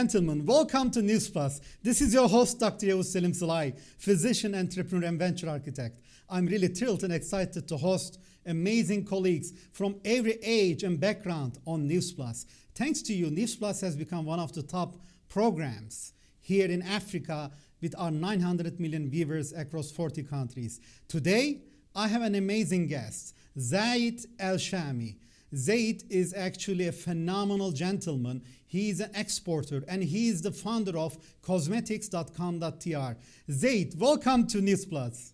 gentlemen, welcome to News Plus. This is your host, Dr. Yavuz Selim Salai, physician, entrepreneur, and venture architect. I'm really thrilled and excited to host amazing colleagues from every age and background on News Plus. Thanks to you, News Plus has become one of the top programs here in Africa with our 900 million viewers across 40 countries. Today, I have an amazing guest, Zaid Al-Shami. Zaid is actually a phenomenal gentleman. He is an exporter and he is the founder of cosmetics.com.tr. Zaid, welcome to News Plus.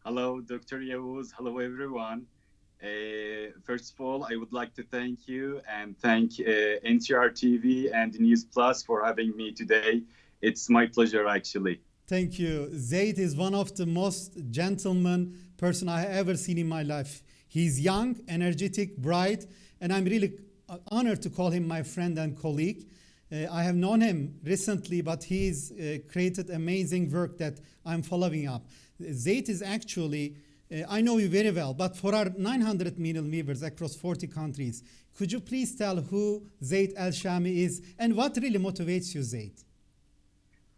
Hello, Dr. Yavuz. Hello, everyone. First of all, I would like to thank you and thank NTR TV and News Plus for having me today. It's my pleasure, actually. Thank you. Zaid is one of the most gentleman person I have ever seen in my life. He's young, energetic, bright, and I'm really honored to call him my friend and colleague. I have known him recently, but he's created amazing work that I'm following up. Zaid is actually, I know you very well, but for our 900 million viewers across 40 countries, could you please tell who Zaid Al-Shami is and what really motivates you, Zaid?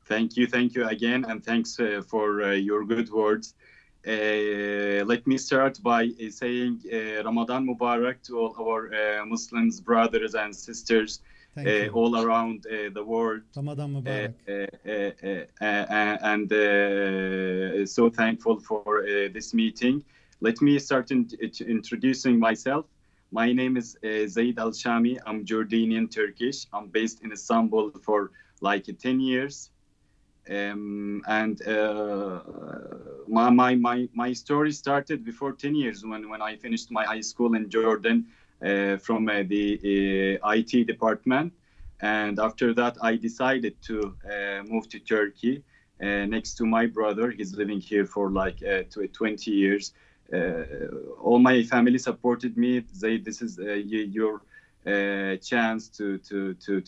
Thank you again, and thanks for your good words. Let me start by saying Ramadan Mubarak to all our Muslims, brothers and sisters all around the world. Ramadan Mubarak. And so thankful for this meeting. Let me start introducing myself. My name is Zaid Al-Shami. I'm Jordanian Turkish. I'm based in Istanbul for like 10 years. My story started before 10 years when I finished my high school in Jordan from the IT department, and after that I decided to move to Turkey next to my brother. He's living here for like 20 years. All my family supported me. This is your chance to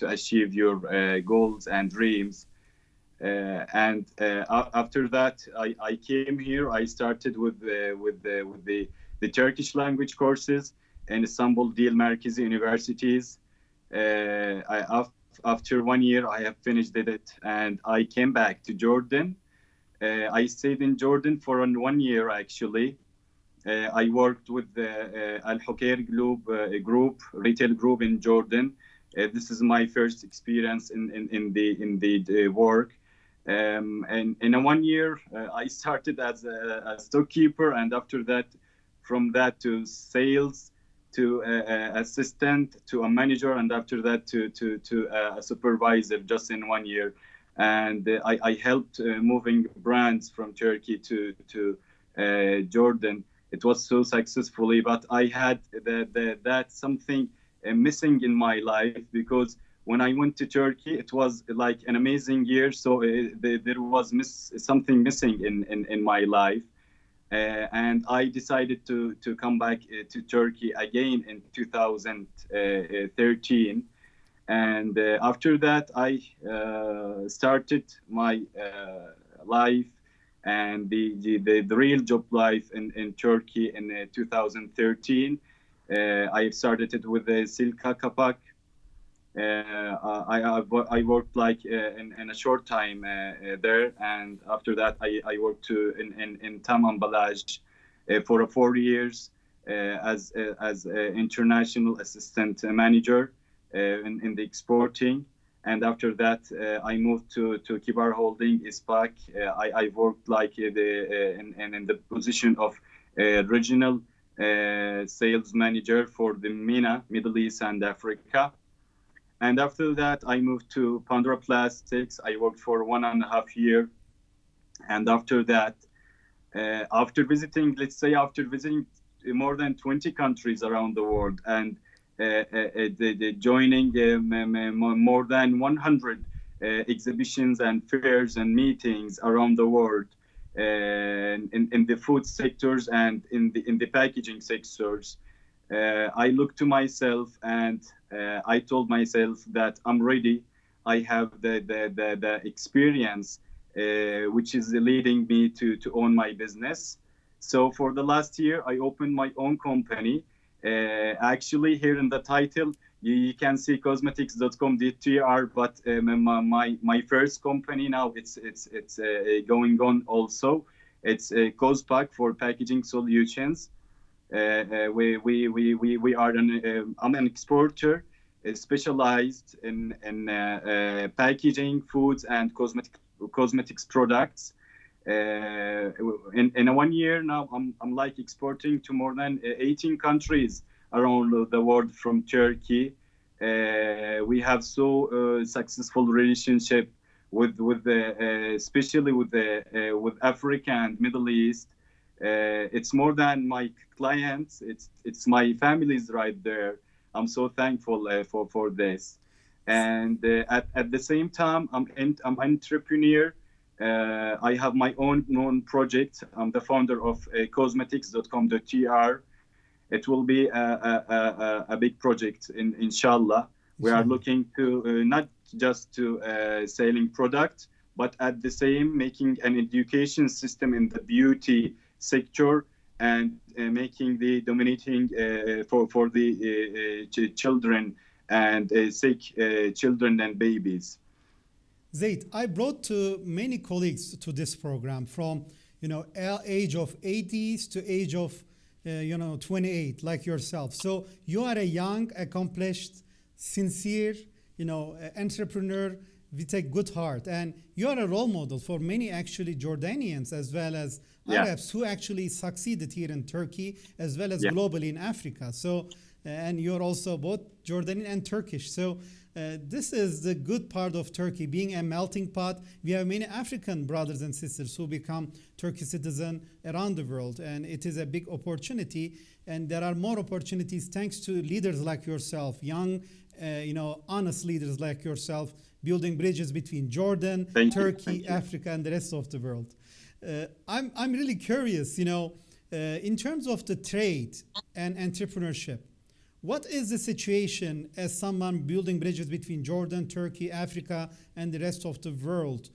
achieve your goals and dreams. After that, I came here. I started with the Turkish language courses in Istanbul Dil Merkezi universities. After 1 year, I have finished it, and I came back to Jordan. I stayed in Jordan for 1 year actually. I worked with the Al-Hokair group, retail group in Jordan. This is my first experience in the work. And in 1 year, I started as a stockkeeper, and after that, from that to sales, to assistant, to a manager, and after that to a supervisor, just in 1 year. And I helped moving brands from Turkey to Jordan. It was so successfully, but I had that something missing in my life, because when I went to Turkey, it was like an amazing year. So there was something missing in my life. And I decided to come back to Turkey again in 2013. And after that, I started my life and the real job life in Turkey in 2013. I started it with the Silka Kapak. I worked like in a short time there, and after that I worked in Tam Emballage for 4 years as international assistant manager in the exporting. And after that I moved to Kibar Holding ISPAC. I worked like in the position of regional sales manager for the MENA, Middle East and Africa. And after that, I moved to Pandora Plastics. I worked for 1.5 years. And after that, after visiting more than 20 countries around the world, and joining more than 100 exhibitions and fairs and meetings around the world, in the food sectors and in the packaging sectors, I looked to myself and I told myself that I'm ready. I have the experience which is leading me to own my business. So for the last year, I opened my own company. Actually, here in the title, you can see cosmetics.com.tr, but my first company now it's going on also. It's a COSPAC for packaging solutions. We are I'm an exporter specialized in packaging foods and cosmetics products. In 1 year now, I'm like exporting to more than 18 countries around the world from Turkey. We have so successful relationship with especially with Africa and Middle East. It's more than my clients. It's my families right there. I'm so thankful for this. And at the same time, I'm entrepreneur. I have my own project. I'm the founder of cosmetics.com.tr. It will be a big project, inshallah. We are looking to not just to selling product, but at the same making an education system in the beauty sector and making the dominating for the children and sick children and babies. Zaid, I brought to many colleagues to this program from age of 80s to age of 28, like yourself. So you are a young, accomplished, sincere, entrepreneur with a good heart, and you are a role model for many actually Jordanians as well as Arabs who actually succeeded here in Turkey as well as globally in Africa. So, and you're also both Jordanian and Turkish. So this is the good part of Turkey, being a melting pot. We have many African brothers and sisters who become Turkish citizens around the world, and it is a big opportunity. And there are more opportunities thanks to leaders like yourself, young, honest leaders like yourself, building bridges between Jordan, Turkey, Africa, and the rest of the world. I'm really curious, in terms of the trade and entrepreneurship, what is the situation as someone building bridges between Jordan, Turkey, Africa, and the rest of the world?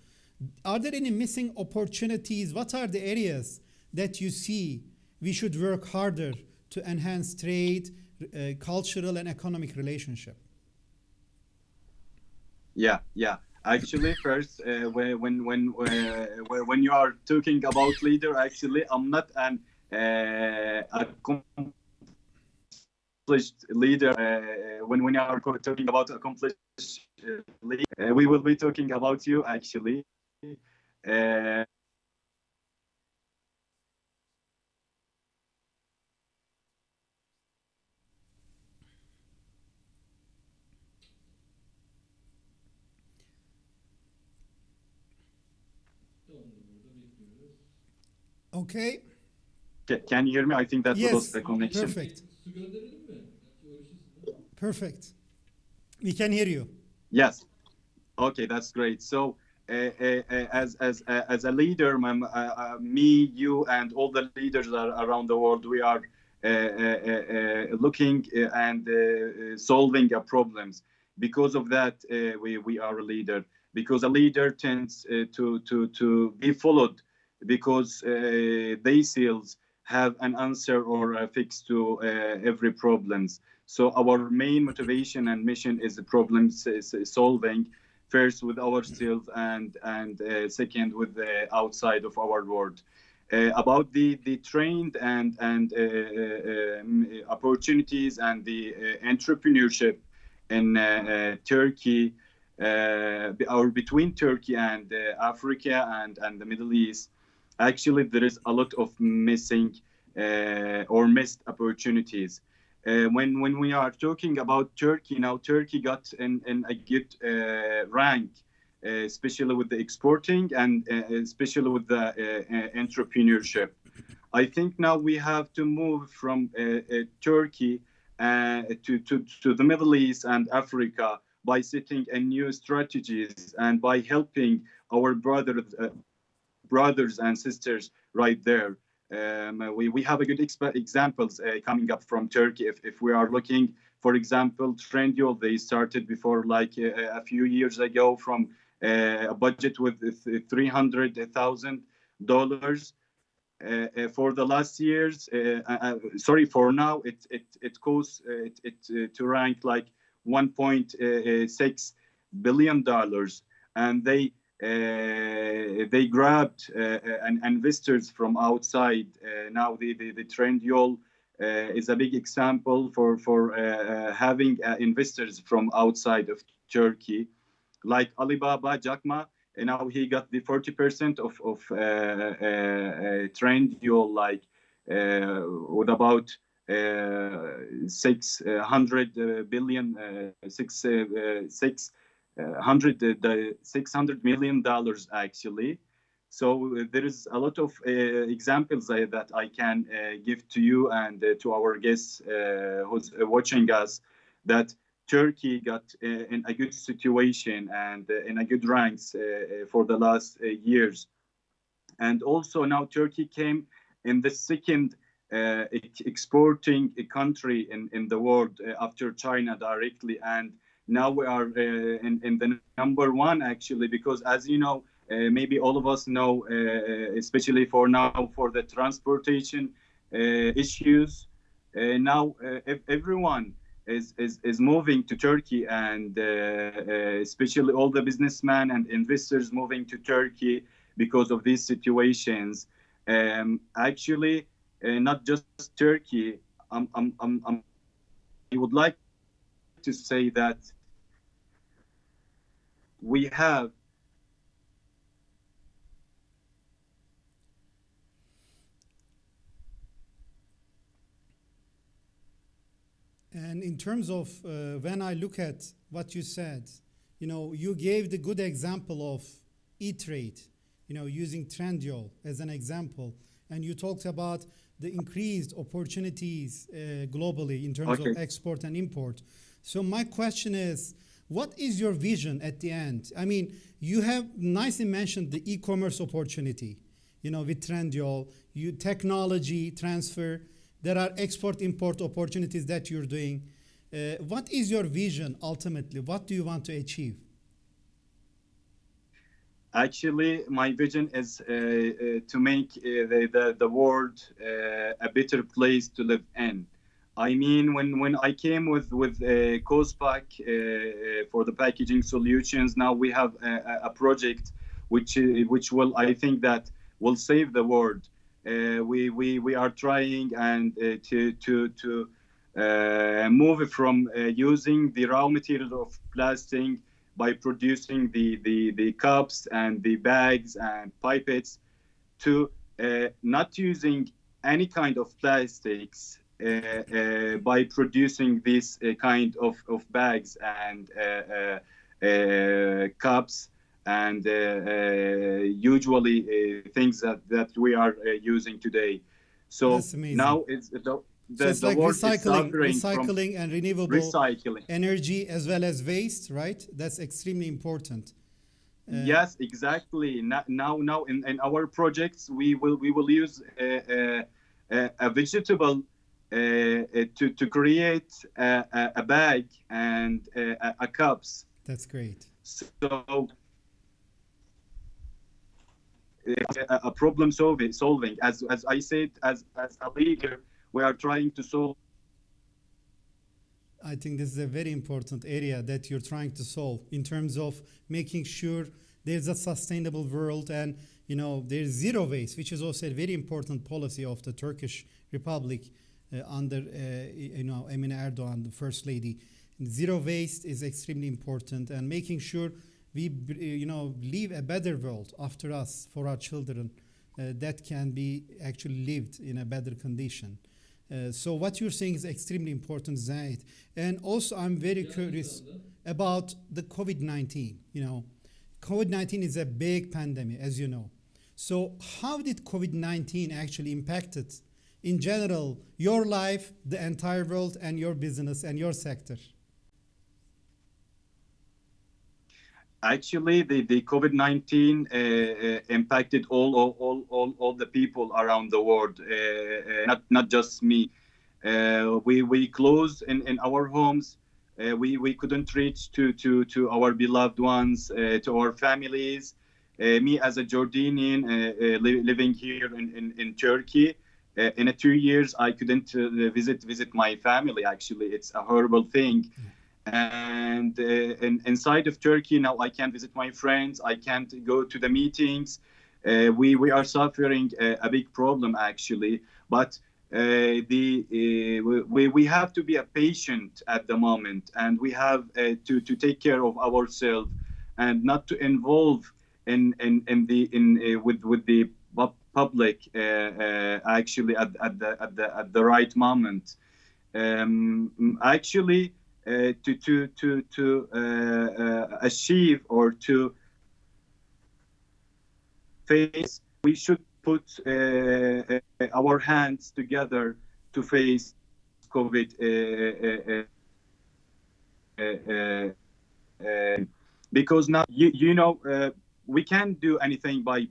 Are there any missing opportunities? What are the areas that you see we should work harder to enhance trade, cultural, and economic relationship? Yeah. Actually, first, when you are talking about leader, actually, I'm not an accomplished leader. When we are talking about accomplished leader, we will be talking about you, actually. Okay. Can you hear me? I think that was the connection. Perfect. Perfect. We can hear you. Yes. Okay, that's great. So, as a leader, me, you, and all the leaders around the world, we are looking and solving problems. Because of that, we are a leader. Because a leader tends to be followed, because they sales have an answer or a fix to every problems. So our main motivation and mission is the problem solving, first with ourselves and second with the outside of our world. About the trend and opportunities and the entrepreneurship in Turkey, or between Turkey and Africa and the Middle East. Actually, there is a lot of missing or missed opportunities. When we are talking about Turkey now, Turkey got in a good rank, especially with the exporting and especially with the entrepreneurship. I think now we have to move from Turkey to the Middle East and Africa by setting a new strategies and by helping our brothers and sisters right there. We have a good examples coming up from Turkey. If we are looking, for example, Trendyol, they started before like a few years ago from a budget with $300,000. For the last years, for now, it goes to rank like $1.6 billion, and they grabbed investors from outside. Now the Trendyol is a big example for having investors from outside of Turkey, like Alibaba, Jack Ma. And now he got the 40% of Trendyol, like with about 600 million dollars actually. So there is a lot of examples that I can give to you and to our guests who's watching us, that Turkey got in a good situation and in a good ranks for the last years. And also now Turkey came in the second exporting country in the world after China directly. And now we are in the number one actually, because as you know, maybe all of us know, especially for now for the transportation issues, now everyone is moving to Turkey, and especially all the businessmen and investors moving to Turkey because of these situations. Actually, not just Turkey. I would like to say that we have And in terms of when I look at what you said, you gave the good example of e-trade, using Trendyol as an example, and you talked about the increased opportunities globally in terms of export and import. So my question is, what is your vision at the end? I mean, you have nicely mentioned the e-commerce opportunity, with Trendyol, technology transfer. There are export-import opportunities that you're doing. What is your vision ultimately? What do you want to achieve? Actually, my vision is to make the world a better place to live in. I mean, when I came with COSPAC for the packaging solutions, now we have a project which will, I think, that will save the world. We are trying and to move from using the raw material of plastic by producing the cups and the bags and pipettes, to not using any kind of plastics by producing this kind of bags and cups and usually things that we are using today. So now it's so it's like recycling and renewable energy as well as waste, right? That's extremely important. Yes, exactly. Now in our projects, we will use a vegetable to create a bag and a cups. That's great. So a problem solving. As I said, as a leader, we are trying to solve. I think this is a very important area that you're trying to solve in terms of making sure there's a sustainable world, and there's zero waste, which is also a very important policy of the Turkish Republic under Emine Erdoğan, the First Lady. Zero waste is extremely important, and making sure we leave a better world after us for our children that can be actually lived in a better condition. So what you're saying is extremely important, Zaid. And also I'm very curious about the COVID-19. COVID-19 is a big pandemic, as you know. So how did COVID-19 actually impacted, in general, your life, the entire world, and your business and your sector? Actually, the COVID-19 impacted all the people around the world, not just me. We closed in our homes. We couldn't reach to our beloved ones, to our families. Me as a Jordanian living here in Turkey, in 2 years I couldn't visit my family. Actually, it's a horrible thing. And inside of Turkey now, I can't visit my friends. I can't go to the meetings. We are suffering a big problem actually. But we have to be a patient at the moment, and we have to take care of ourselves and not to involve with the public actually at the right moment. Actually, to achieve or to face, we should put our hands together to face COVID. Because now we can't do anything by.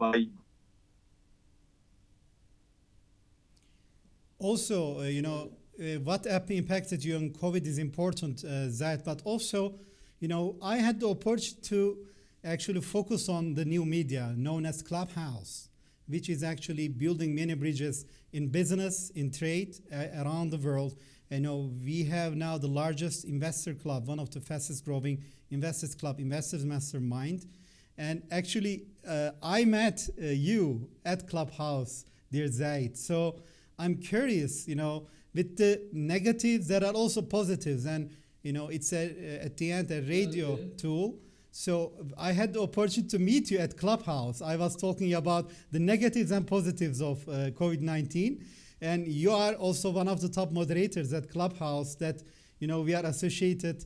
Also, what app impacted you on COVID is important, Zaid, but also, I had the opportunity to actually focus on the new media known as Clubhouse, which is actually building many bridges in business, in trade around the world. We have now the largest investor club, one of the fastest growing investors club, Investors Mastermind. And actually, I met you at Clubhouse, dear Zaid. So I'm curious, with the negatives, there are also positives. And, it's at the end a radio tool. So I had the opportunity to meet you at Clubhouse. I was talking about the negatives and positives of COVID-19. And you are also one of the top moderators at Clubhouse that, we are associated.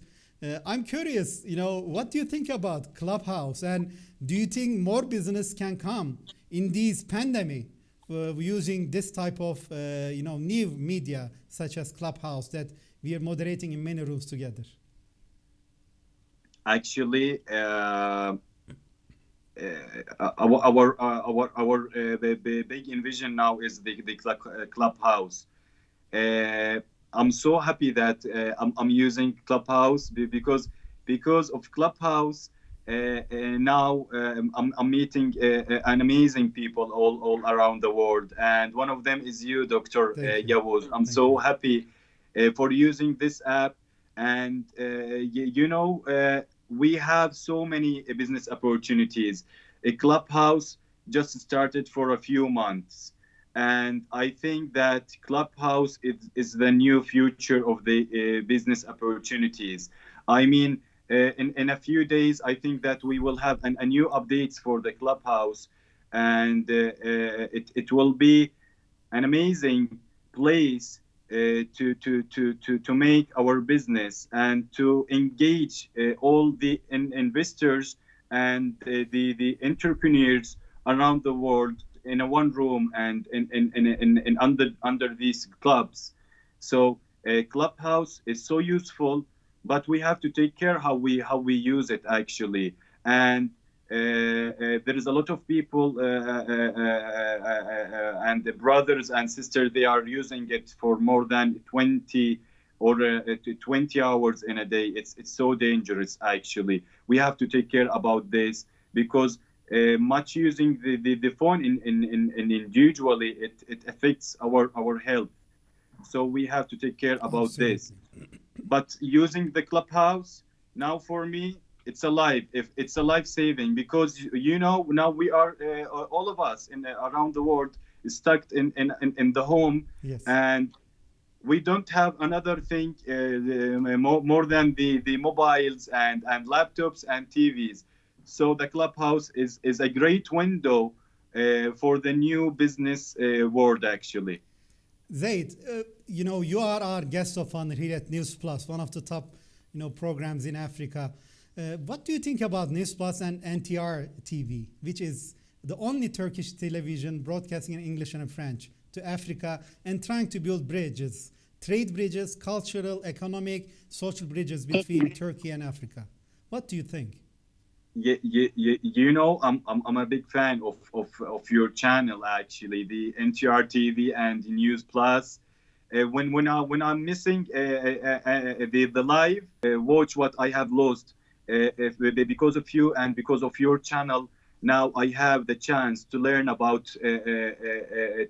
I'm curious, what do you think about Clubhouse? And do you think more business can come in this pandemic using this type of, new media such as Clubhouse that we are moderating in many rooms together? Actually, our the big envision now is the Clubhouse. I'm so happy that I'm using Clubhouse because of Clubhouse. Now I'm meeting an amazing people all around the world, and one of them is you, Dr. Yavuz. I'm so happy for using this app, and we have so many business opportunities. A Clubhouse just started for a few months, and I think that Clubhouse is the new future of the business opportunities. I mean, in a few days, I think that we will have a new updates for the Clubhouse, and it will be an amazing place to make our business and to engage all the investors and the entrepreneurs around the world in a one room and in under these clubs. So Clubhouse is so useful, but we have to take care how we use it actually. And there is a lot of people and the brothers and sisters, they are using it for more than 20 or 20 hours in a day. It's so dangerous actually. We have to take care about this because much using the phone in individually it affects our health. So we have to take care about Absolutely. this. But using the Clubhouse now for me, it's alive. If it's a life saving, because now we are all of us around the world stuck in the home. Yes. And we don't have another thing more than the mobiles and laptops and TVs. So the Clubhouse is a great window for the new business world actually. Zaid, you are our guest of honor here at News Plus, one of the top, programs in Africa. What do you think about News Plus and NTR TV, which is the only Turkish television broadcasting in English and French to Africa and trying to build bridges, trade bridges, cultural, economic, social bridges between Turkey and Africa? What do you think? I'm a big fan of your channel actually, the NTR TV and News Plus. When I'm missing the live, watch what I have lost because of you and because of your channel. Now I have the chance to learn about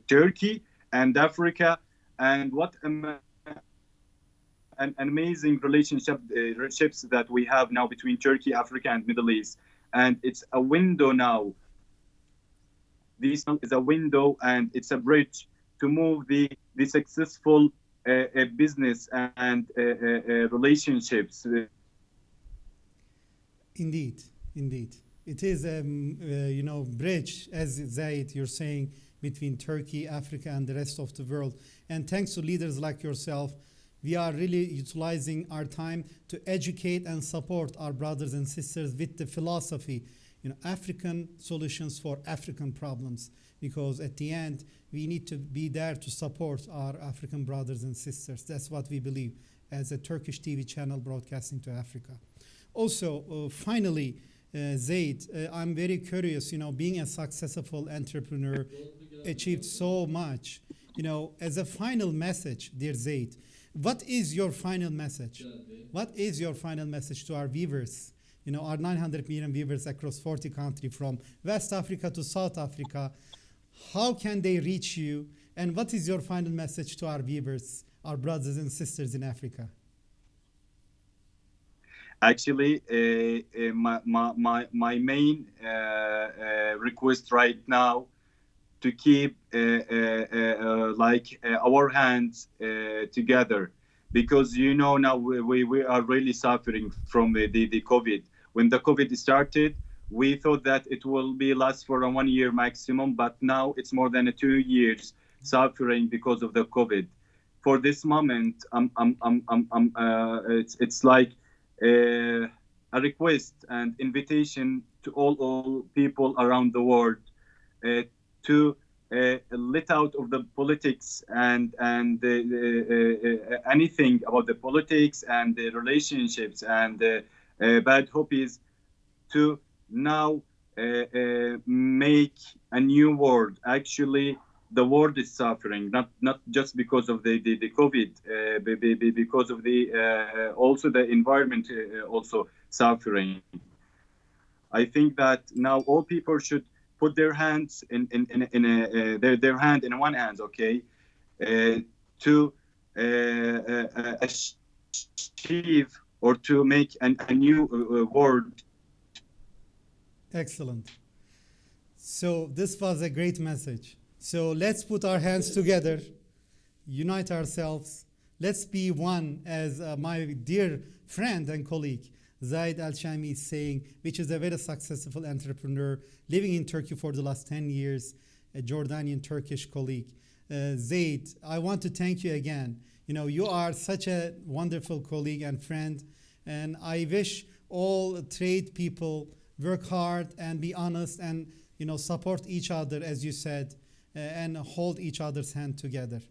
Turkey and Africa and what an amazing relationships that we have now between Turkey, Africa, and Middle East, and it's a window now. This is a window and it's a bridge to move the successful business and relationships. Indeed, indeed. It is a bridge, as Zaid, you're saying, between Turkey, Africa, and the rest of the world. And thanks to leaders like yourself, we are really utilizing our time to educate and support our brothers and sisters with the philosophy, African solutions for African problems. Because at the end, we need to be there to support our African brothers and sisters. That's what we believe as a Turkish TV channel broadcasting to Africa. Also, finally, Zaid, I'm very curious, being a successful entrepreneur, achieved so much. As a final message, dear Zaid, what is your final message? What is your final message to our viewers? Our 900 million viewers across 40 countries from West Africa to South Africa. How can they reach you? And what is your final message to our viewers, our brothers and sisters in Africa? Actually, my main request right now to keep our hands together, because now we are really suffering from the COVID. When the COVID started, we thought that it will be last for 1 year maximum, but now it's more than 2 years suffering because of the COVID. For this moment, it's like a request and invitation to all people around the world to let out of the politics and anything about the politics and the relationships and bad hobbies, to now make a new world. Actually, the world is suffering, not just because of the COVID, because of the also the environment also suffering. I think that now all people should put their hands their hand in one hand, okay, to achieve or to make a new world. Excellent. So this was a great message. So let's put our hands together, unite ourselves. Let's be one, as my dear friend and colleague, Zaid Al-Shami is saying, which is a very successful entrepreneur living in Turkey for the last 10 years, a Jordanian Turkish colleague. Zaid, I want to thank you again. You are such a wonderful colleague and friend, and I wish all trade people work hard and be honest and support each other, as you said, and hold each other's hand together.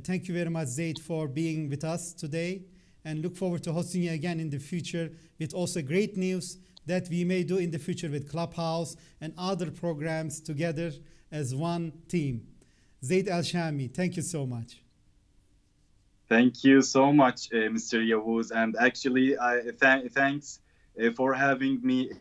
Thank you very much, Zaid, for being with us today, and look forward to hosting you again in the future with also great news that we may do in the future with Clubhouse and other programs together as one team. Zaid Al-Shami, thank you so much. Thank you so much, Mr. Yavuz, and actually, thanks for having me.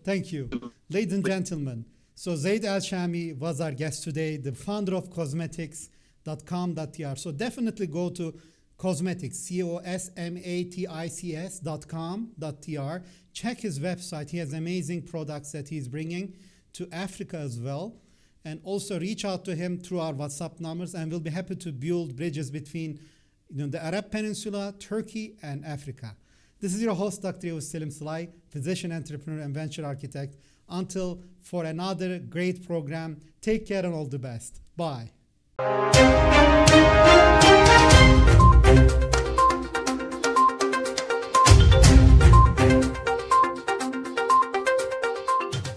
Thank you. Ladies and gentlemen, so Zaid Al-Shami was our guest today, the founder of cosmetics.com.tr. So definitely go to cosmetics, cosmatics.com.tr. Check his website. He has amazing products that he's bringing to Africa as well. And also reach out to him through our WhatsApp numbers, and we'll be happy to build bridges between the Arab Peninsula, Turkey, and Africa. This is your host, Dr. Selim Salai, physician, entrepreneur, and venture architect. Until for another great program, take care and all the best. Bye.